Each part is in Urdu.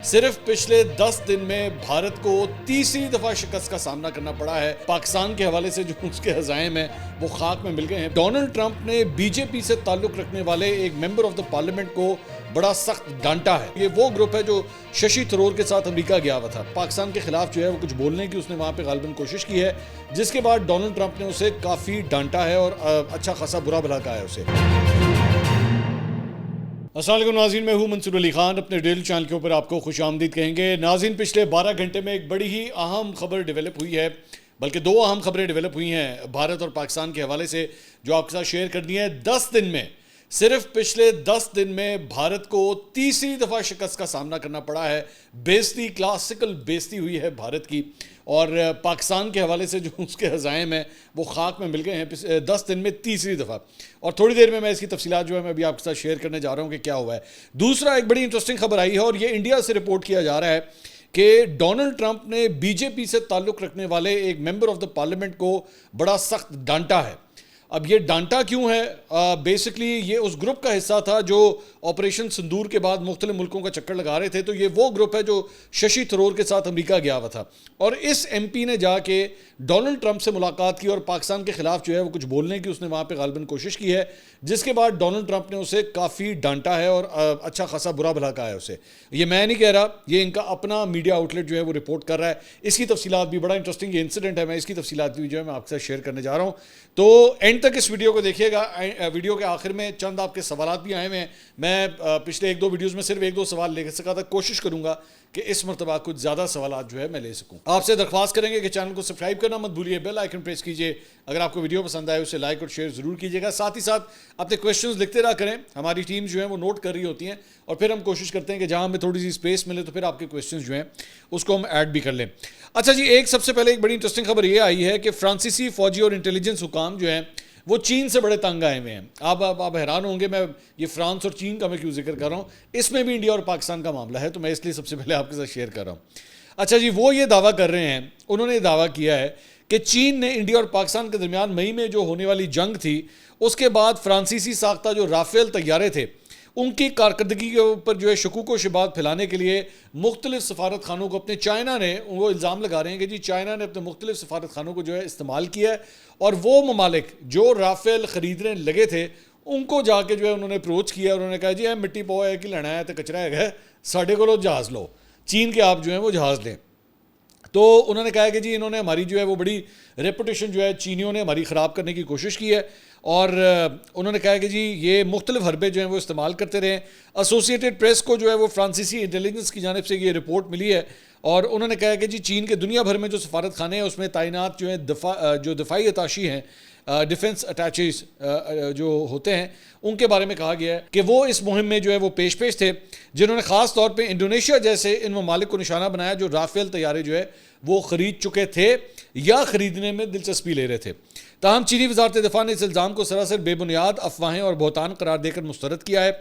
صرف پچھلے 10 دن میں بھارت کو تیسری دفعہ شکست کا سامنا کرنا پڑا ہے۔ پاکستان کے حوالے سے جو اس کے عزائم ہیں وہ خاک میں مل گئے ہیں۔ ڈونلڈ ٹرمپ نے بی جے پی سے تعلق رکھنے والے ایک ممبر آف دا پارلیمنٹ کو بڑا سخت ڈانٹا ہے۔ یہ وہ گروپ ہے جو ششی تھرور کے ساتھ امریکہ گیا ہوا تھا۔ پاکستان کے خلاف جو ہے وہ کچھ بولنے کی اس نے وہاں پہ غالباً کوشش کی ہے، جس کے بعد ڈونلڈ ٹرمپ نے اسے کافی ڈانٹا ہے اور اچھا خاصا برا بھلا کہا ہے اسے۔ السلام علیکم ناظرین، میں ہوں منصور علی خان، اپنے ڈیلی چینل کے اوپر آپ کو خوش آمدید کہیں گے۔ ناظرین، پچھلے 12 گھنٹے میں ایک بڑی ہی اہم خبر ڈیولپ ہوئی ہے، بلکہ 2 اہم خبریں ڈیولپ ہوئی ہیں بھارت اور پاکستان کے حوالے سے جو آپ کے ساتھ شیئر کرنی ہے۔ 10 دن میں، صرف پچھلے 10 دن میں بھارت کو تیسری دفعہ شکست کا سامنا کرنا پڑا ہے۔ بیزتی، کلاسیکل بیزتی ہوئی ہے بھارت کی، اور پاکستان کے حوالے سے جو اس کے عزائم ہیں وہ خاک میں مل گئے ہیں 10 دن میں تیسری دفعہ۔ اور تھوڑی دیر میں اس کی تفصیلات جو ہے میں ابھی آپ کے ساتھ شیئر کرنے جا رہا ہوں کہ کیا ہوا ہے۔ دوسرا ایک بڑی انٹرسٹنگ خبر آئی ہے، اور یہ انڈیا سے رپورٹ کیا جا رہا ہے کہ ڈونلڈ ٹرمپ نے بی جے پی سے تعلق رکھنے والے ایک ممبر آف دا پارلیمنٹ کو بڑا سخت ڈانٹا ہے۔ اب یہ ڈانٹا کیوں ہے؟ بیسکلی یہ اس گروپ کا حصہ تھا جو آپریشن سندور کے بعد مختلف ملکوں کا چکر لگا رہے تھے۔ تو یہ وہ گروپ ہے جو ششی تھرور کے ساتھ امریکہ گیا ہوا تھا، اور اس ایم پی نے جا کے ڈونلڈ ٹرمپ سے ملاقات کی اور پاکستان کے خلاف جو ہے وہ کچھ بولنے کی اس نے وہاں پہ غالباً کوشش کی ہے، جس کے بعد ڈونلڈ ٹرمپ نے اسے کافی ڈانٹا ہے اور اچھا خاصا برا بھلا کہا ہے اسے۔ یہ میں نہیں کہہ رہا، یہ ان کا اپنا میڈیا آؤٹ لیٹ جو ہے وہ رپورٹ کر رہا ہے۔ اس کی تفصیلات بھی بڑا انٹرسٹنگ یہ انسیڈنٹ ہے، میں اس کی تفصیلات بھی جو ہے میں آپ کے ساتھ شیئر کرنے جا رہا ہوں۔ تو اینڈ تک اس ویڈیو کو دیکھیے گا۔ ویڈیو کے آخر میں چند آپ کے سوالات بھی آئے ہوئے ہیں۔ میں پچھلے 1-2 ویڈیوز میں صرف 1-2 سوال لے سکا تھا، کوشش کروں گا کہ اس مرتبہ کچھ زیادہ سوالات جو ہے میں لے سکوں۔ آپ سے درخواست کریں گے کہ چینل کو سبسکرائب کرنا مت بھولیے، بیل آئیکن پریس کیجئے، اگر آپ کو ویڈیو پسند آئے اسے لائک اور شیئر ضرور کیجیے گا۔ ساتھ ہی ساتھ اپنے کویشچنز لکھتے رہا کریں، ہماری ٹیم جو ہے وہ نوٹ کر رہی ہوتی ہیں، اور پھر ہم کوشش کرتے ہیں کہ جہاں ہمیں تھوڑی سی اسپیس ملے تو پھر آپ کے کویشچنز جو ہیں اس کو ہم ایڈ بھی کر لیں۔ اچھا جی، سب سے پہلے ایک بڑی انٹرسٹنگ خبر یہ آئی ہے کہ فرانسیسی فوجی اور انٹیلیجنس حکام جو ہیں وہ چین سے بڑے تنگ آئے ہوئے ہیں۔ آپ حیران ہوں گے میں یہ فرانس اور چین کا میں کیوں ذکر کر رہا ہوں، اس میں بھی انڈیا اور پاکستان کا معاملہ ہے، تو میں اس لیے سب سے پہلے آپ کے ساتھ شیئر کر رہا ہوں۔ اچھا جی، وہ یہ دعویٰ کر رہے ہیں، انہوں نے دعویٰ کیا ہے کہ چین نے انڈیا اور پاکستان کے درمیان مئی میں جو ہونے والی جنگ تھی، اس کے بعد فرانسیسی ساختہ جو رافیل طیارے تھے ان کی کارکردگی کے اوپر جو ہے شکوک و شبہات پھیلانے کے لیے مختلف سفارت خانوں کو اپنے چائنا نے، وہ الزام لگا رہے ہیں کہ جی چائنا نے اپنے مختلف سفارت خانوں کو جو ہے استعمال کیا ہے، اور وہ ممالک جو رافیل خریدنے لگے تھے ان کو جا کے جو ہے انہوں نے اپروچ کیا، اور انہوں نے کہا جی مٹی پو ہے کہ لینا ہے تو کچرا ہے، ساڈے کو جہاز لو، چین کے آپ جو ہیں وہ جہاز لیں۔ تو انہوں نے کہا کہ جی انہوں نے ہماری جو ہے وہ بڑی ریپوٹیشن جو ہے چینیوں نے ہماری خراب کرنے کی کوشش کی ہے، اور انہوں نے کہا کہ جی یہ مختلف حربے جو ہیں وہ استعمال کرتے رہے۔ ایسوسیٹڈ پریس کو جو ہے وہ فرانسیسی انٹیلیجنس کی جانب سے یہ رپورٹ ملی ہے، اور انہوں نے کہا کہ جی چین کے دنیا بھر میں جو سفارت خانے ہیں اس میں تعینات جو ہیں دفاعی اتاشی ہیں، ڈیفنس اٹیچیز جو ہوتے ہیں، ان کے بارے میں کہا گیا ہے کہ وہ اس مہم میں جو ہے وہ پیش تھے، جنہوں نے خاص طور پہ انڈونیشیا جیسے ان ممالک کو نشانہ بنایا جو رافیل طیارے جو ہے وہ خرید چکے تھے یا خریدنے میں دلچسپی لے رہے تھے۔ تاہم چینی وزارت دفاع نے اس الزام کو سراسر بے بنیاد افواہیں اور بہتان قرار دے کر مسترد کیا ہے۔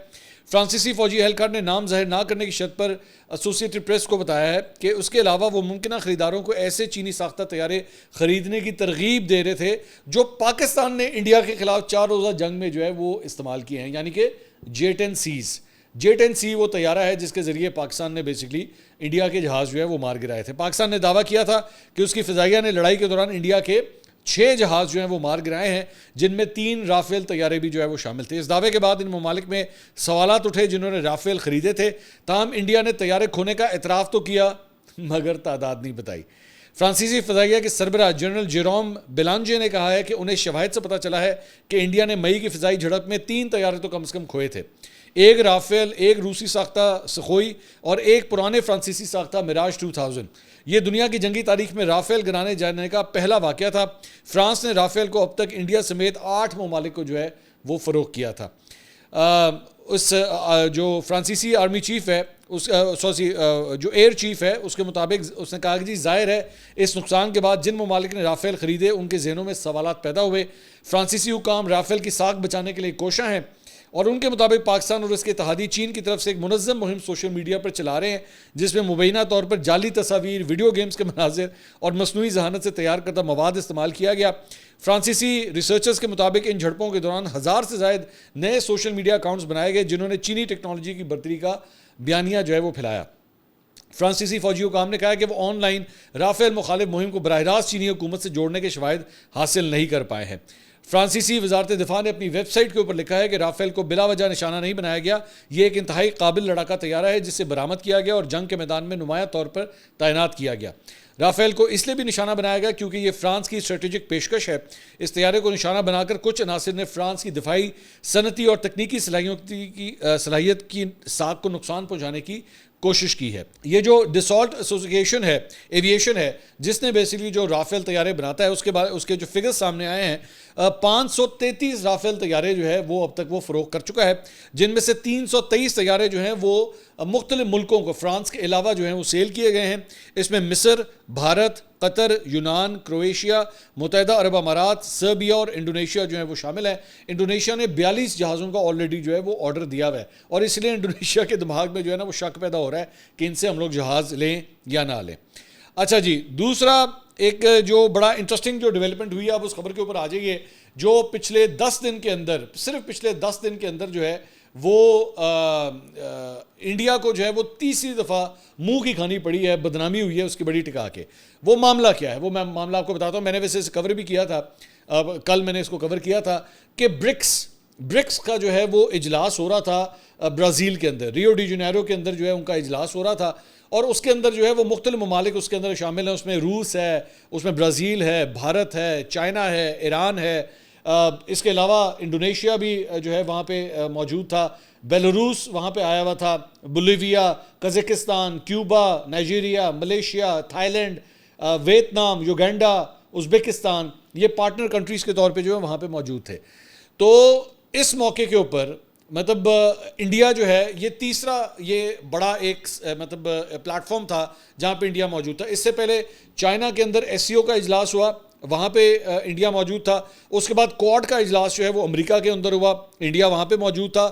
فرانسیسی فوجی اہلکار نے نام ظاہر نہ کرنے کی شرط پر ایسوسیٹڈ پریس کو بتایا ہے کہ اس کے علاوہ وہ ممکنہ خریداروں کو ایسے چینی ساختہ طیارے خریدنے کی ترغیب دے رہے تھے جو پاکستان نے انڈیا کے خلاف 4 روزہ جنگ میں جو ہے وہ استعمال کیے ہیں، یعنی کہ J-10C وہ طیارہ ہے جس کے ذریعے پاکستان نے بیسکلی انڈیا کے جہاز جو ہے وہ مار گرائے تھے۔ پاکستان نے دعویٰ کیا تھا کہ اس کی فضائیہ نے لڑائی کے دوران انڈیا کے 6 جہاز جو ہیں وہ مار گرائے ہیں، جن میں 3 رافیل طیارے بھی جو ہے وہ شامل تھے۔ اس دعوے کے بعد ان ممالک میں سوالات اٹھے جنہوں نے رافیل خریدے تھے، تاہم انڈیا نے طیارے کھونے کا اعتراف تو کیا مگر تعداد نہیں بتائی۔ فرانسیسی فضائیہ کے سربراہ جنرل جیروم بیلانجے نے کہا ہے کہ انہیں شواہد سے پتہ چلا ہے کہ انڈیا نے مئی کی فضائی جھڑپ میں 3 طیارے تو کم از کم کھوئے تھے، 1 رافیل، 1 روسی ساختہ سخوئی اور 1 پرانے فرانسیسی ساختہ میراج 2000۔ یہ دنیا کی جنگی تاریخ میں رافیل گرانے جانے کا پہلا واقعہ تھا۔ فرانس نے رافیل کو اب تک انڈیا سمیت 8 ممالک کو جو ہے وہ فروخت کیا تھا۔ جو فرانسیسی آرمی چیف ہے جو ایئر چیف ہے اس کے مطابق اس نے کہا کہ جی ظاہر ہے اس نقصان کے بعد جن ممالک نے رافیل خریدے ان کے ذہنوں میں سوالات پیدا ہوئے۔ فرانسیسی حکام رافیل کی ساکھ بچانے کے لیے کوشاں ہیں، اور ان کے مطابق پاکستان اور اس کے اتحادی چین کی طرف سے ایک منظم مہم سوشل میڈیا پر چلا رہے ہیں جس میں مبینہ طور پر جعلی تصاویر، ویڈیو گیمز کے مناظر اور مصنوعی ذہانت سے تیار کردہ مواد استعمال کیا گیا۔ فرانسیسی ریسرچرز کے مطابق ان جھڑپوں کے دوران 1000 سے زائد نئے سوشل میڈیا اکاؤنٹس بنائے گئے جنہوں نے چینی ٹیکنالوجی کی برتری کا بیانیہ جو ہے وہ پھیلایا۔ فرانسیسی فوجی حکام نے کہا کہ وہ آن لائن رافیل مخالف مہم کو براہ راست چینی حکومت سے جوڑنے کے شواہد حاصل نہیں کر پائے ہیں۔ فرانسیسی وزارت دفاع نے اپنی ویب سائٹ کے اوپر لکھا ہے کہ رافیل کو بلا وجہ نشانہ نہیں بنایا گیا، یہ ایک انتہائی قابل لڑاکا طیارہ ہے جسے برآمد کیا گیا اور جنگ کے میدان میں نمایاں طور پر تعینات کیا گیا۔ رافیل کو اس لیے بھی نشانہ بنایا گیا کیونکہ یہ فرانس کی اسٹریٹجک پیشکش ہے۔ اس طیارے کو نشانہ بنا کر کچھ عناصر نے فرانس کی دفاعی، صنعتی اور تکنیکی صلاحیت کی ساکھ کو نقصان پہنچانے کی کوشش کی ہے۔ یہ جو ڈسالٹ ایسوسیشن ہے ایویشن ہے جس نے بیسیکلی جو رافیل طیارے بناتا ہے اس کے جو فگرز سامنے آئے ہیں، 533 رافیل طیارے جو ہے وہ اب تک وہ فروخت کر چکا ہے، جن میں سے 323 طیارے جو ہیں وہ مختلف ملکوں کو فرانس کے علاوہ جو ہیں وہ سیل کیے گئے ہیں۔ اس میں مصر، بھارت، قطر، یونان، کرویشیا، متحدہ عرب امارات، سربیا اور انڈونیشیا جو ہیں وہ شامل ہیں۔ انڈونیشیا نے 42 جہازوں کا آلریڈی جو ہے وہ آرڈر دیا ہوا ہے، اور اس لیے انڈونیشیا کے دماغ میں جو ہے نا وہ شک پیدا ہو رہا ہے کہ ان سے ہم لوگ جہاز لیں یا نہ لیں۔ اچھا جی، دوسرا ایک جو بڑا انٹرسٹنگ جو ڈیولپمنٹ ہوئی ہے، آپ اس خبر کے اوپر آ جائیے، جو پچھلے 10 دن کے اندر، صرف پچھلے 10 دن کے اندر جو ہے وہ انڈیا کو جو ہے وہ تیسری دفعہ منہ کی کھانی پڑی ہے، بدنامی ہوئی ہے اس کی بڑی ٹکا کے۔ وہ معاملہ کیا ہے؟ وہ میں معاملہ آپ کو بتاتا ہوں، میں نے ویسے اسے کور بھی کیا تھا، کل میں نے اس کو کور کیا تھا کہ برکس کا جو ہے وہ اجلاس ہو رہا تھا برازیل کے اندر، ریو ڈی جنیرو کے اندر جو ہے ان کا اجلاس ہو رہا تھا، اور اس کے اندر جو ہے وہ مختلف ممالک اس کے اندر شامل ہیں۔ اس میں روس ہے، اس میں برازیل ہے، بھارت ہے، چائنا ہے، ایران ہے، اس کے علاوہ انڈونیشیا بھی جو ہے وہاں پہ موجود تھا، بیلاروس وہاں پہ آیا ہوا تھا، Bolivia, Kazakhstan, Cuba, Nigeria, Malaysia, Thailand, Vietnam, Uganda, Uzbekistan, یہ پارٹنر کنٹریز کے طور پہ جو ہے وہاں پہ موجود تھے۔ تو اس موقع کے اوپر مطلب انڈیا جو ہے یہ تیسرا یہ بڑا ایک مطلب پلیٹ فارم تھا جہاں پہ انڈیا موجود تھا۔ اس سے پہلے چائنا کے اندر ایس سی او کا اجلاس ہوا، وہاں پہ انڈیا موجود تھا۔ اس کے بعد کوڈ کا اجلاس جو ہے وہ امریکہ کے اندر ہوا، انڈیا وہاں پہ موجود تھا،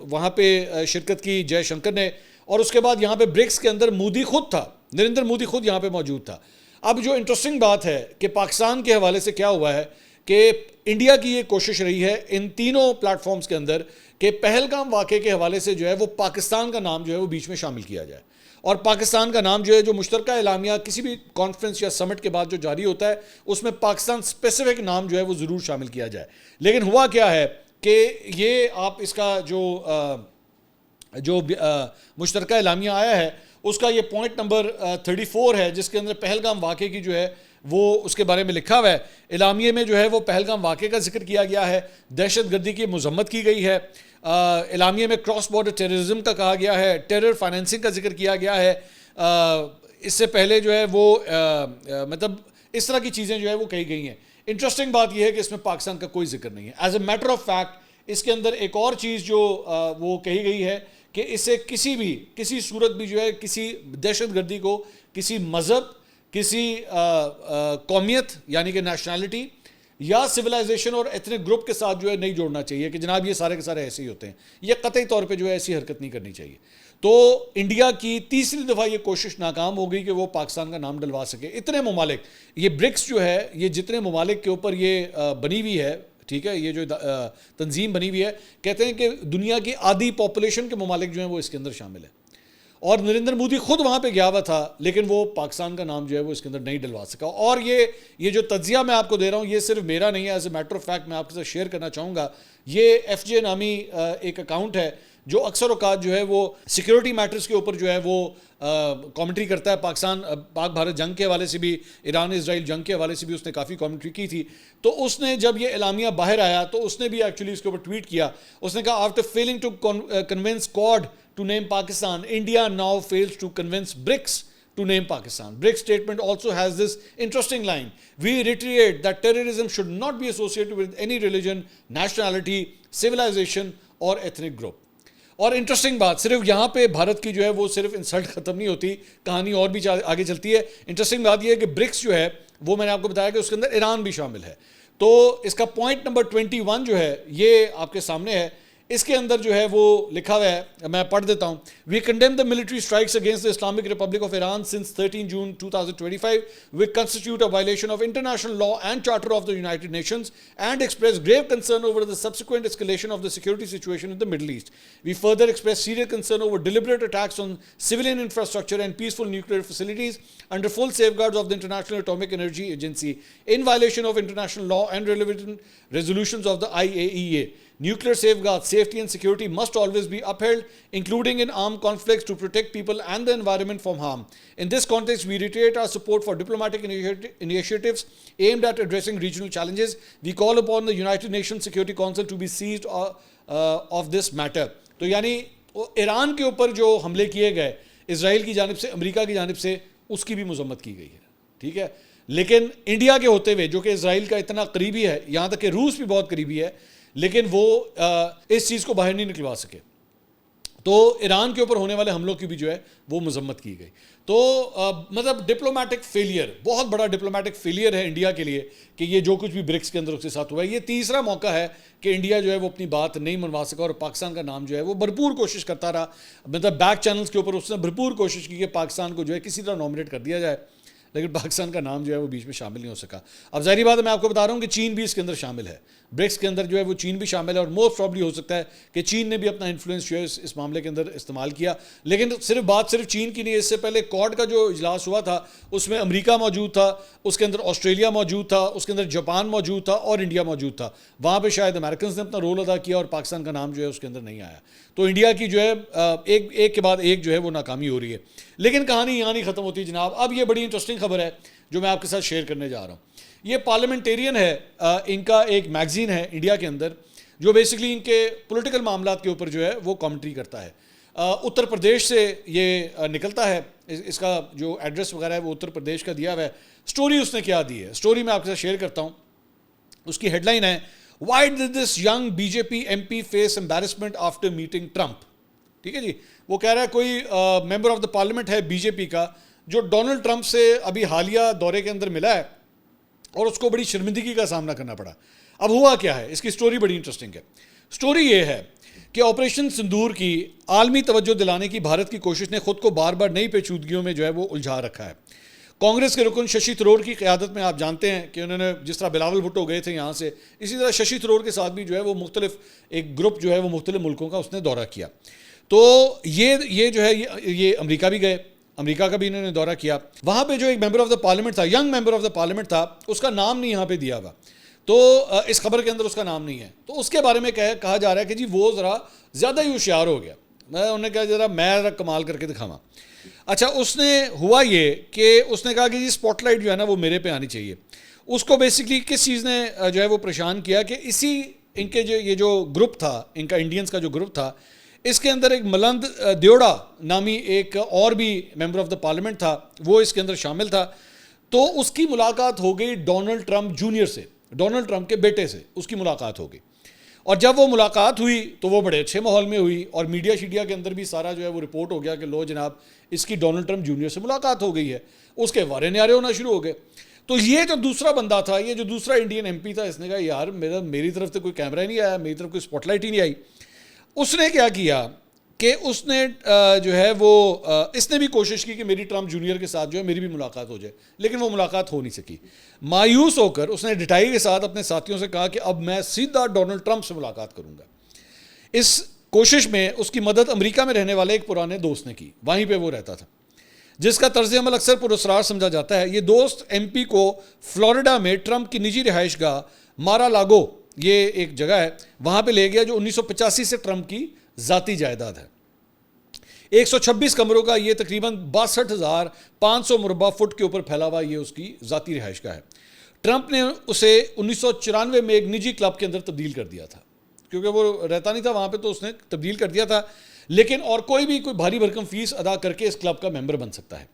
وہاں پہ شرکت کی جے شنکر نے۔ اور اس کے بعد یہاں پہ برکس کے اندر مودی خود تھا، نریندر مودی خود یہاں پہ موجود تھا۔ اب جو انٹرسٹنگ بات ہے کہ پاکستان کے حوالے سے کیا ہوا ہے کہ انڈیا کی یہ کوشش رہی ہے ان تینوں پلیٹ فارمز کے اندر کہ پہلگام واقعے کے حوالے سے جو ہے وہ پاکستان کا نام جو ہے وہ بیچ میں شامل کیا جائے، اور پاکستان کا نام جو ہے جو مشترکہ اعلامیہ کسی بھی کانفرنس یا سمٹ کے بعد جو جاری ہوتا ہے اس میں پاکستان اسپیسیفک نام جو ہے وہ ضرور شامل کیا جائے۔ لیکن ہوا کیا ہے کہ یہ آپ اس کا جو مشترکہ اعلامیہ آیا ہے اس کا یہ پوائنٹ نمبر 34 ہے، جس کے اندر پہلگام واقعے کی جو ہے وہ اس کے بارے میں لکھا ہوا ہے۔ اعلامیے میں جو ہے وہ پہلگام واقعے کا ذکر کیا گیا ہے، دہشت گردی کی مذمت کی گئی ہے، اعلامیے میں کراس بارڈر ٹیررزم کا کہا گیا ہے، ٹیرر فائنینسنگ کا ذکر کیا گیا ہے۔ اس سے پہلے جو ہے وہ مطلب اس طرح کی چیزیں جو ہے وہ کہی گئی ہیں۔ انٹرسٹنگ بات یہ ہے کہ اس میں پاکستان کا کوئی ذکر نہیں ہے۔ As a matter of fact اس کے اندر ایک اور چیز جو وہ کہی گئی ہے کہ اسے کسی صورت بھی جو ہے کسی دہشت گردی کو کسی مذہب، کسی قومیت یعنی کہ نیشنلٹی یا سویلائزیشن اور ایتھنک گروپ کے ساتھ جو ہے نہیں جوڑنا چاہیے کہ جناب یہ سارے کے سارے ایسے ہی ہوتے ہیں، یہ قطعی طور پہ جو ہے ایسی حرکت نہیں کرنی چاہیے۔ تو انڈیا کی تیسری دفعہ یہ کوشش ناکام ہو گئی کہ وہ پاکستان کا نام ڈلوا سکے۔ اتنے ممالک، یہ برکس جو ہے یہ جتنے ممالک کے اوپر یہ بنی ہوئی ہے، ٹھیک ہے، یہ جو تنظیم بنی ہوئی ہے، کہتے ہیں کہ دنیا کی آدھی پاپولیشن کے ممالک جو ہیں وہ اس کے اندر شامل ہیں، اور نریندر مودی خود وہاں پہ گیا ہوا تھا لیکن وہ پاکستان کا نام جو ہے وہ اس کے اندر نہیں ڈلوا سکا۔ اور یہ جو تجزیہ میں آپ کو دے رہا ہوں یہ صرف میرا نہیں ہے، as a matter of fact میں آپ کے ساتھ شیئر کرنا چاہوں گا۔ یہ ایف جے نامی ایک اکاؤنٹ ہے جو اکثر اوقات جو ہے وہ سیکیورٹی میٹرز کے اوپر جو ہے وہ کامنٹری کرتا ہے۔ پاک بھارت جنگ کے حوالے سے بھی، ایران اسرائیل جنگ کے حوالے سے بھی اس نے کافی کامنٹری کی تھی۔ تو اس نے جب یہ اعلامیہ باہر آیا تو اس نے بھی ایکچولی اس کے اوپر ٹویٹ کیا، اس نے کہا after failing to convince Quad to name Pakistan, India now fails to convince BRICS to name Pakistan. BRICS statement also has this interesting line: we reiterate that terrorism should not be associated with any religion, nationality, civilization or ethnic group. اور انٹرسٹنگ بات، صرف یہاں پہ بھارت کی جو ہے وہ صرف انسلٹ ختم نہیں ہوتی، کہانی اور بھی آگے چلتی ہے۔ انٹرسٹنگ بات یہ ہے کہ برکس جو ہے وہ میں نے آپ کو بتایا کہ اس کے اندر ایران بھی شامل ہے۔ تو اس کا پوائنٹ نمبر 21 جو ہے یہ آپ کے سامنے ہے۔ اس کے اندر جو ہے وہ لکھا ہوا ہے, میں پڑھ دیتا ہوں. We condemn the military strikes against the Islamic Republic of Iran since 13 June 2025 which constitute a violation of international law and charter of the United Nations and express grave concern over the subsequent escalation of the security situation in the Middle East. We further express serious concern over deliberate attacks on civilian infrastructure and peaceful nuclear facilities under full safeguards of the International Atomic Energy Agency in violation of international law and relevant resolutions of the IAEA. Nuclear safeguards, safety and security must always be upheld, including in armed conflicts, to protect people and the environment from harm. In this context, we reiterate our support for diplomatic initiatives aimed at addressing regional challenges. We call upon the United Nations Security Council to be seized of this matter. تو یعنی ایران کے اوپر جو حملے کیے گئے اسرائیل کی جانب سے, امریکہ کی جانب سے, اس کی بھی مذمت کی گئی ہے, ٹھیک ہے. لیکن انڈیا کے ہوتے ہوئے, جو کہ اسرائیل کا اتنا قریبی ہے, یہاں تک کہ روس بھی بہت قریبی ہے, لیکن وہ اس چیز کو باہر نہیں نکلوا سکے. تو ایران کے اوپر ہونے والے حملوں کی بھی جو ہے وہ مذمت کی گئی. تو مطلب ڈپلومیٹک فیلئر, بہت بڑا ڈپلومیٹک فیلئر ہے انڈیا کے لیے کہ یہ جو کچھ بھی برکس کے اندر اس کے ساتھ ہوا ہے. یہ تیسرا موقع ہے کہ انڈیا جو ہے وہ اپنی بات نہیں منوا سکا, اور پاکستان کا نام جو ہے وہ بھرپور کوشش کرتا رہا. مطلب بیک چینلز کے اوپر اس نے بھرپور کوشش کی کہ پاکستان کو جو ہے کسی طرح نامنیٹ کر دیا جائے, لیکن پاکستان کا نام جو ہے وہ بیچ میں شامل نہیں ہو سکا. اب ظاہری بات ہے, میں آپ کو بتا رہا ہوں کہ چین بھی اس کے اندر شامل ہے, برکس کے اندر جو ہے وہ چین بھی شامل ہے, اور موسٹ پرابلی ہو سکتا ہے کہ چین نے بھی اپنا انفلوئنس جو ہے اس معاملے کے اندر استعمال کیا. لیکن بات صرف چین کی نہیں, اس سے پہلے کوڈ کا جو اجلاس ہوا تھا اس میں امریکہ موجود تھا, اس کے اندر آسٹریلیا موجود تھا, اس کے اندر جاپان موجود تھا, اور انڈیا موجود تھا. وہاں پہ شاید امریکنز نے اپنا رول ادا کیا اور پاکستان کا نام جو ہے اس کے اندر نہیں آیا. تو انڈیا کی جو ہے ایک کے بعد ایک جو ہے وہ ناکامی ہو رہی ہے. لیکن کہانی یہاں نہیں ختم ہوتی جناب. اب یہ بڑی انٹرسٹنگ خبر ہے جو میں آپ کے ساتھ شیئر کرنے جا رہا ہوں. یہ پارلیمنٹیرین ہے, ان کا ایک میگزین ہے انڈیا کے اندر جو بیسکلی ان کے پولیٹیکل معاملات کے اوپر جو ہے وہ کامنٹری کرتا ہے. اتر پردیش سے یہ نکلتا ہے, اس کا جو ایڈریس وغیرہ ہے وہ اتر پردیش کا دیا ہوا ہے. سٹوری اس نے کیا دی ہے, سٹوری میں آپ کے ساتھ شیئر کرتا ہوں. اس کی ہیڈ لائن ہے, why did this young B J P M P face embarrassment after meeting Trump. ٹھیک ہے جی, وہ کہہ رہا ہے کوئی ممبر آف دا پارلیمنٹ ہے بی جے پی کا جو ڈونلڈ ٹرمپ سے ابھی حالیہ دورے کے اندر ملا ہے, اور اس کو بڑی شرمندگی کا سامنا کرنا پڑا. اب ہوا کیا ہے, اس کی سٹوری بڑی انٹرسٹنگ ہے. سٹوری یہ ہے کہ آپریشن سندور کی عالمی توجہ دلانے کی بھارت کی کوشش نے خود کو بار بار نئی پیچیدگیوں میں جو ہے وہ الجھا رکھا ہے. کانگریس کے رکن ششی تھرور کی قیادت میں آپ جانتے ہیں کہ انہوں نے جس طرح بلاول بھٹو گئے تھے یہاں سے, اسی طرح ششی تھرور کے ساتھ بھی جو ہے وہ مختلف ایک گروپ جو ہے وہ مختلف ملکوں کا اس نے دورہ کیا. تو یہ جو ہے یہ امریکہ بھی گئے, امریکہ کا بھی انہوں نے دورہ کیا. وہاں پہ جو ایک ممبر آف دا پارلیمنٹ تھا, young member of the parliament تھا, اس کا نام نہیں یہاں پہ دیا ہوا, تو اس خبر کے اندر اس کا نام نہیں ہے. تو اس کے بارے میں کہا جا رہا ہے کہ جی وہ ذرا زیادہ ہی ہوشیار ہو گیا. انہوں نے کہا میں کمال کر کے دکھاواں. اچھا, اس نے ہوا یہ کہ اس نے کہا کہ جی اسپاٹ لائٹ جو ہے نا وہ میرے پہ آنی چاہیے. اس کو بیسکلی کس چیز نے جو ہے وہ پریشان کیا کہ اسی ان کے یہ جو گروپ تھا, ان کا انڈینز کا جو گروپ تھا, اس کے اندر ایک ملند دیوڑا نامی ایک اور بھی ممبر آف دا پارلیمنٹ تھا, وہ اس کے اندر شامل تھا. تو اس کی ملاقات ہو گئی ڈونلڈ ٹرمپ جونیئر سے, ڈونلڈ ٹرمپ کے بیٹے سے اس کی ملاقات ہو گئی. اور جب وہ ملاقات ہوئی تو وہ بڑے اچھے ماحول میں ہوئی, اور میڈیا شیڈیا کے اندر بھی سارا جو ہے وہ رپورٹ ہو گیا کہ لو جناب اس کی ڈونلڈ ٹرمپ جونیئر سے ملاقات ہو گئی ہے. اس کے وارے نیارے ہونا شروع ہو گئے. تو یہ جو دوسرا بندہ تھا, یہ جو دوسرا انڈین ایم پی تھا, اس نے کہا یار میری طرف سے کوئی کیمرہ ہی نہیں آیا, میری طرف کوئی اسپاٹ لائٹ ہی نہیں آئی. اس نے کیا کیا کہ اس نے جو ہے وہ اس نے بھی کوشش کی کہ میری ٹرمپ جونیئر کے ساتھ جو ہے میری بھی ملاقات ہو جائے, لیکن وہ ملاقات ہو نہیں سکی. مایوس ہو کر اس نے ڈٹائی کے ساتھ اپنے ساتھیوں سے کہا کہ اب میں سیدھا ڈونلڈ ٹرمپ سے ملاقات کروں گا. اس کوشش میں اس کی مدد امریکہ میں رہنے والے ایک پرانے دوست نے کی, وہیں پہ وہ رہتا تھا, جس کا طرز عمل اکثر پراسرار سمجھا جاتا ہے. یہ دوست ایم پی کو فلوریڈا میں ٹرمپ کی نجی رہائش گاہ مارا لاگو, یہ ایک جگہ ہے, وہاں پہ لے گیا جو 1985 سے ٹرمپ کی ذاتی جائیداد ہے. 126 کمروں کا یہ تقریباً 62,500 مربع فٹ کے اوپر پھیلا ہوا یہ اس کی ذاتی رہائش گاہ ہے. ٹرمپ نے اسے 1994 میں ایک نجی کلب کے اندر تبدیل کر دیا تھا, کیونکہ وہ رہتا نہیں تھا وہاں پہ, تو اس نے تبدیل کر دیا تھا. لیکن اور کوئی بھاری بھرکم فیس ادا کر کے اس کلب کا ممبر بن سکتا ہے.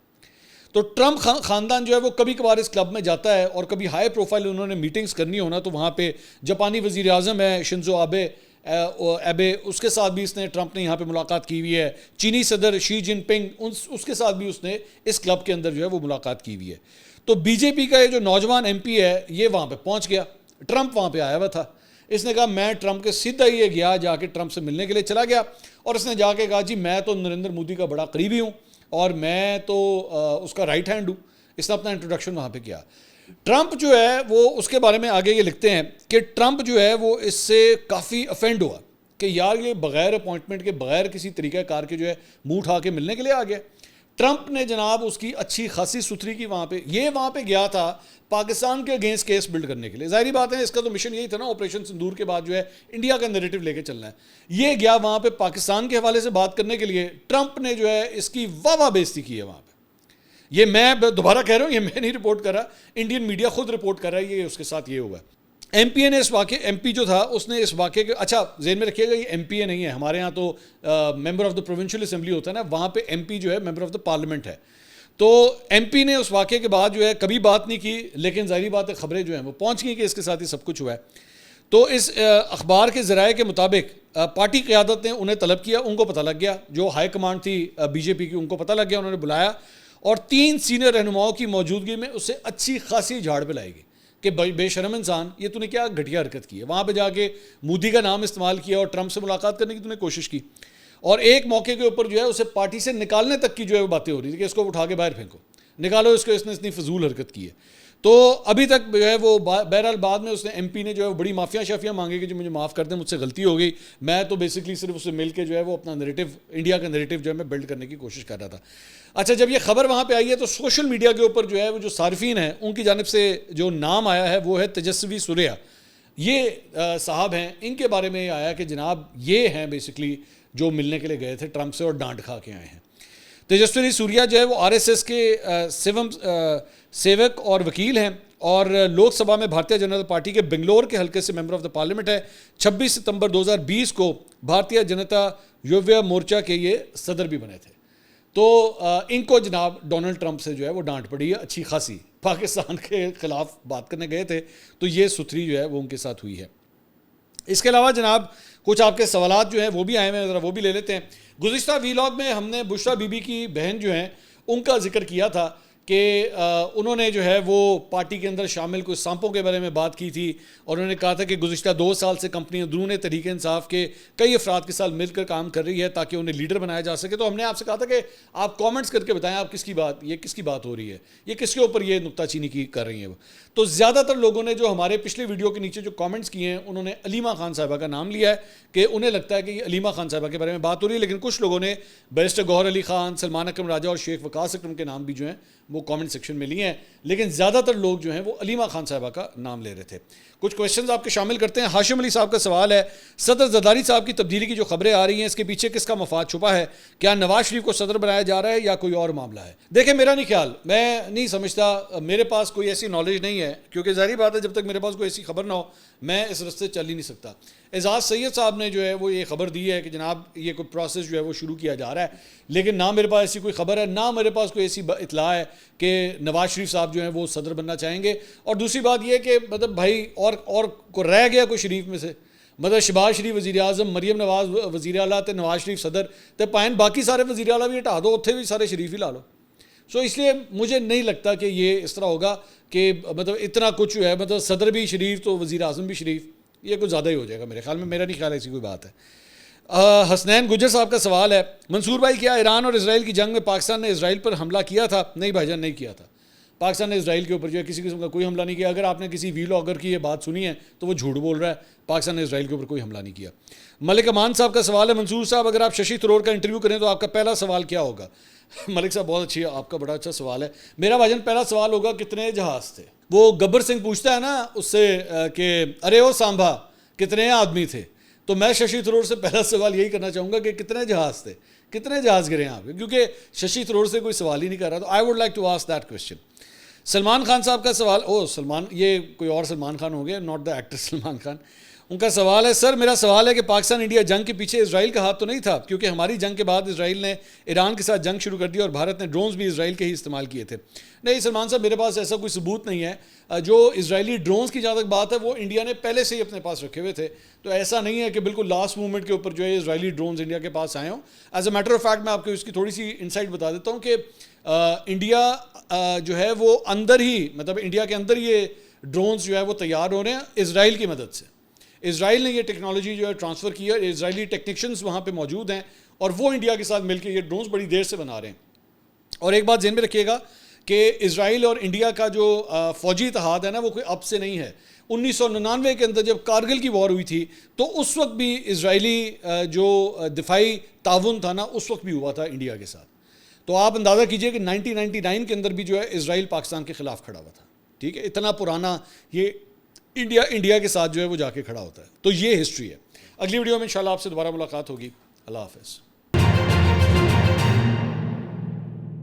تو ٹرمپ خاندان جو ہے وہ کبھی کبھار اس کلب میں جاتا ہے, اور کبھی ہائی پروفائل انہوں نے میٹنگز کرنی ہونا تو وہاں پہ جاپانی وزیر اعظم ہے شنزو ایبے, اس کے ساتھ بھی اس نے ٹرمپ نے یہاں پہ ملاقات کی ہوئی ہے. چینی صدر شی جن پنگ, اس کے ساتھ بھی اس نے اس کلب کے اندر جو ہے وہ ملاقات کی ہوئی ہے. تو بی جے پی کا یہ جو نوجوان ایم پی ہے یہ وہاں پہ پہنچ گیا, ٹرمپ وہاں پہ آیا ہوا تھا. اس نے کہا میں ٹرمپ کے سیدھا ہی گیا جا کے ٹرمپ سے ملنے کے لیے چلا گیا اور اس نے جا کے کہا جی میں تو نریندر مودی کا بڑا قریبی ہوں اور میں تو اس کا رائٹ ہینڈ ہوں. اس نے اپنا انٹروڈکشن وہاں پہ کیا. ٹرمپ جو ہے وہ اس کے بارے میں آگے یہ لکھتے ہیں کہ ٹرمپ جو ہے وہ اس سے کافی افینڈ ہوا کہ یار یہ بغیر اپوائنٹمنٹ کے بغیر کسی طریقہ کار کے جو ہے منہ اٹھا کے ملنے کے لیے آ گیا. ٹرمپ نے جناب اس کی اچھی خاصی ستھری کی وہاں پہ. یہ وہاں پہ گیا تھا پاکستان کے اگینسٹ کیس بلڈ کرنے کے لیے. ظاہری بات ہے اس کا تو مشن یہی تھا نا, آپریشن سندور کے بعد جو ہے انڈیا کا نیریٹو لے کے چلنا ہے. یہ گیا وہاں پہ پاکستان کے حوالے سے بات کرنے کے لیے. ٹرمپ نے جو ہے اس کی واہ بےزتی کی ہے وہاں پہ. یہ میں دوبارہ کہہ رہا ہوں, یہ میں نہیں رپورٹ کر رہا, انڈین میڈیا خود رپورٹ کر رہا ہے. یہ اس کے ساتھ یہ ہوا ہے. ایم پی اے نے اس واقعے, ایم پی جو تھا اس نے اس واقعے کے, اچھا ذہن میں رکھیے گا یہ ایم پی اے نہیں ہے, ہمارے ہاں تو ممبر آف دا پروونشل اسمبلی ہوتا ہے نا, وہاں پہ ایم پی جو ہے ممبر آف دا پارلیمنٹ ہے. تو ایم پی نے اس واقعے کے بعد جو ہے کبھی بات نہیں کی, لیکن ظاہری بات ہے خبریں جو ہیں وہ پہنچ گئی کہ اس کے ساتھ ہی سب کچھ ہوا ہے. تو اس اخبار کے ذرائع کے مطابق پارٹی قیادت نے انہیں طلب کیا, ان کو پتہ لگ گیا, جو ہائی کمانڈ تھی بی جے پی کی ان کو پتہ لگ گیا, انہوں نے بلایا اور 3 سینئر رہنماؤں کی موجودگی میں اسے اچھی خاصی جھاڑ پہ لائے گی کہ بے شرم انسان, یہ تو نے کیا گھٹیا حرکت کی ہے. وہاں پہ جا کے مودی کا نام استعمال کیا اور ٹرمپ سے ملاقات کرنے کی تو نے کوشش کی, اور ایک موقع کے اوپر جو ہے اسے پارٹی سے نکالنے تک کی جو ہے وہ باتیں ہو رہی تھی کہ اس کو اٹھا کے باہر پھینکو, نکالو اس کو, اس نے اتنی فضول حرکت کی ہے. تو ابھی تک جو ہے وہ بہرحال بعد میں اس نے ایم پی نے جو ہے بڑی معافیاں شافیاں مانگے کہ جو مجھے معاف کر دیں, مجھ سے غلطی ہو گئی, میں تو بیسکلی صرف اس سے مل کے جو ہے وہ اپنا نیریٹو, انڈیا کا نیریٹو جو ہے میں بلڈ کرنے کی کوشش کر رہا تھا. اچھا جب یہ خبر وہاں پہ آئی ہے تو سوشل میڈیا کے اوپر جو ہے وہ جو صارفین ہیں ان کی جانب سے جو نام آیا ہے وہ ہے تیجسوی سوریا. یہ صاحب ہیں, ان کے بارے میں یہ آیا کہ جناب یہ ہیں بیسکلی جو ملنے کے لیے گئے تھے ٹرمپ سے اور ڈانٹ کھا کے آئے ہیں. تیجسوی سوریا جو ہے وہ آر ایس ایس کے سیوک اور وکیل ہیں اور لوک سبھا میں بھارتیہ جنتا پارٹی کے بنگلور کے حلقے سے ممبر آف دا پارلیمنٹ ہے. 26 ستمبر 2020 کو بھارتیہ جنتا یوویا مورچہ کے یہ صدر بھی بنے تھے. تو ان کو جناب ڈونلڈ ٹرمپ سے جو ہے وہ ڈانٹ پڑی ہے اچھی خاصی, پاکستان کے خلاف بات کرنے گئے تھے تو یہ ستھری جو ہے وہ ان کے ساتھ ہوئی ہے. اس کے علاوہ جناب کچھ آپ کے سوالات جو ہیں وہ بھی آئے ہیں, ذرا وہ بھی لے لیتے ہیں. گزشتہ ویلاگ میں ہم نے بشرا بی بی کی بہن جو ہیں ان کا ذکر کیا تھا کہ انہوں نے جو ہے وہ پارٹی کے اندر شامل کچھ سانپوں کے بارے میں بات کی تھی اور انہوں نے کہا تھا کہ گزشتہ 2 سال سے کمپنی اندرون تحریک انصاف کے کئی افراد کے ساتھ مل کر کام کر رہی ہے تاکہ انہیں لیڈر بنایا جا سکے. تو ہم نے آپ سے کہا تھا کہ آپ کامنٹس کر کے بتائیں آپ کس کی بات ہو رہی ہے, یہ کس کے اوپر یہ نکتہ چینی کی کر رہی ہیں. تو زیادہ تر لوگوں نے جو ہمارے پچھلے ویڈیو کے نیچے جو کامنٹس کیے ہیں انہوں نے علیمہ خان صاحبہ کا نام لیا ہے کہ انہیں لگتا ہے کہ یہ علیمہ خان صاحبہ کے بارے میں بات ہو رہی ہے, لیکن کچھ لوگوں نے بیرسٹر گوہر علی خان, سلمان اکرم راجہ اور شیخ وقاص اکرم کے نام بھی جو ہیں وہ کامنٹ سیکشن میں لیے ہیں, لیکن زیادہ تر لوگ جو ہیں وہ علیمہ خان صاحبہ کا نام لے رہے تھے. کچھ کویشچنز آپ کے شامل کرتے ہیں. ہاشم علی صاحب کا سوال ہے, صدر زرداری صاحب کی تبدیلی کی جو خبریں آ رہی ہیں اس کے پیچھے کس کا مفاد چھپا ہے؟ کیا نواز شریف کو صدر بنایا جا رہا ہے یا کوئی اور معاملہ ہے؟ دیکھیں میرا نہیں خیال, میں نہیں سمجھتا, میرے پاس کوئی ایسی نالج نہیں ہے کیونکہ ظاہری بات ہے جب تک میرے پاس کوئی ایسی خبر نہ ہو میں اس رستے چل ہی نہیں سکتا. اعزاز سید صاحب نے جو ہے وہ یہ خبر دی ہے کہ جناب یہ کوئی پروسیس جو ہے وہ شروع کیا جا رہا ہے, لیکن نہ میرے پاس ایسی کوئی خبر ہے, نہ میرے پاس کوئی ایسی اطلاع ہے کہ نواز شریف صاحب جو ہیں وہ صدر بننا چاہیں گے. اور دوسری بات یہ کہ مطلب بھائی اور کو رہ گیا کوئی شریف میں سے, مطلب شہباز شریف وزیر اعظم, مریم نواز وزیر اعلیٰ تے نواز شریف صدر تے پائن باقی سارے وزیر اعلیٰ بھی ہٹا دو, اتنے بھی سارے شریف ہی لا لو. سو اس لیے مجھے نہیں لگتا کہ یہ اس طرح ہوگا کہ مطلب اتنا کچھ ہے, مطلب صدر بھی شریف تو وزیر اعظم بھی شریف, یہ کچھ زیادہ ہی ہو جائے گا میرے خیال میں. میرا نہیں خیال ایسی کوئی بات ہے. حسنین گجر صاحب کا سوال ہے, منصور بھائی کیا ایران اور اسرائیل کی جنگ میں پاکستان نے اسرائیل پر حملہ کیا تھا؟ نہیں بھائی جان, نہیں کیا تھا. پاکستان نے اسرائیل کے اوپر جو ہے کسی قسم کا کوئی حملہ نہیں کیا. اگر آپ نے کسی ویلاگر کی یہ بات سنی ہے تو وہ جھوٹ بول رہا ہے, پاکستان نے اسرائیل کے اوپر کوئی حملہ نہیں کیا. ملک امان صاحب کا سوال ہے, منصور صاحب اگر آپ ششی تھرور کا انٹرویو کریں تو آپ کا پہلا سوال کیا ہوگا؟ ملک صاحب بہت اچھی ہے, آپ کا بڑا اچھا سوال ہے. میرا بھائی جان پہلا سوال ہوگا کتنے جہاز تھے. وہ گبر سنگھ پوچھتا ہے نا اس سے کہ ارے او سانبھا کتنے آدمی تھے, تو میں ششی تھرور سے پہلا سوال یہی کرنا چاہوں گا کہ کتنے جہاز تھے, کتنے جہاز گرے ہیں آپ, کیونکہ ششی تھرور سے کوئی سوال ہی نہیں کر رہا. تو I would like to ask that question. Salman Khan صاحب کا سوال, سلمان, یہ کوئی اور سلمان خان ہو گیا, not the actor Salman Khan. ان کا سوال ہے, سر میرا سوال ہے کہ پاکستان انڈیا جنگ کے پیچھے اسرائیل کا ہاتھ تو نہیں تھا, کیونکہ ہماری جنگ کے بعد اسرائیل نے ایران کے ساتھ جنگ شروع کر دی اور بھارت نے ڈرونز بھی اسرائیل کے ہی استعمال کیے تھے. نہیں سلمان صاحب, میرے پاس ایسا کوئی ثبوت نہیں ہے. جو اسرائیلی ڈرونز کی جہاں تک بات ہے وہ انڈیا نے پہلے سے ہی اپنے پاس رکھے ہوئے تھے, تو ایسا نہیں ہے کہ بالکل لاسٹ مومنٹ کے اوپر جو ہے اسرائیلی ڈرونز انڈیا کے پاس آئے ہوں. As a matter of fact میں آپ کو اس کی تھوڑی سی انسائٹ بتا دیتا ہوں کہ انڈیا جو ہے وہ اندر ہی, مطلب انڈیا کے اندر یہ ڈرونز جو ہے وہ تیار ہو رہے ہیں اسرائیل کی مدد سے. اسرائیل نے یہ ٹیکنالوجی جو ہے ٹرانسفر کی ہے، اسرائیلی ٹیکنیشینز وہاں پہ موجود ہیں اور وہ انڈیا کے ساتھ مل کے یہ ڈرونز بڑی دیر سے بنا رہے ہیں۔ اور ایک بات ذہن میں رکھیے گا کہ اسرائیل اور انڈیا کا جو فوجی اتحاد ہے نا، وہ کوئی اب سے نہیں ہے۔ 1999 کے اندر جب کارگل کی وار ہوئی تھی تو اس وقت بھی اسرائیلی جو دفاعی تعاون تھا نا، اس وقت بھی ہوا تھا انڈیا کے ساتھ۔ تو آپ اندازہ کیجئے کہ 1999 کے اندر بھی جو ہے اسرائیل پاکستان کے خلاف کھڑا ہوا تھا، ٹھیک ہے، اتنا پرانا یہ انڈیا کے ساتھ جو ہے وہ جا کے کھڑا ہوتا ہے۔ تو یہ ہسٹری ہے۔ اگلی ویڈیو میں انشاءاللہ آپ سے دوبارہ ملاقات ہوگی۔ اللہ حافظ۔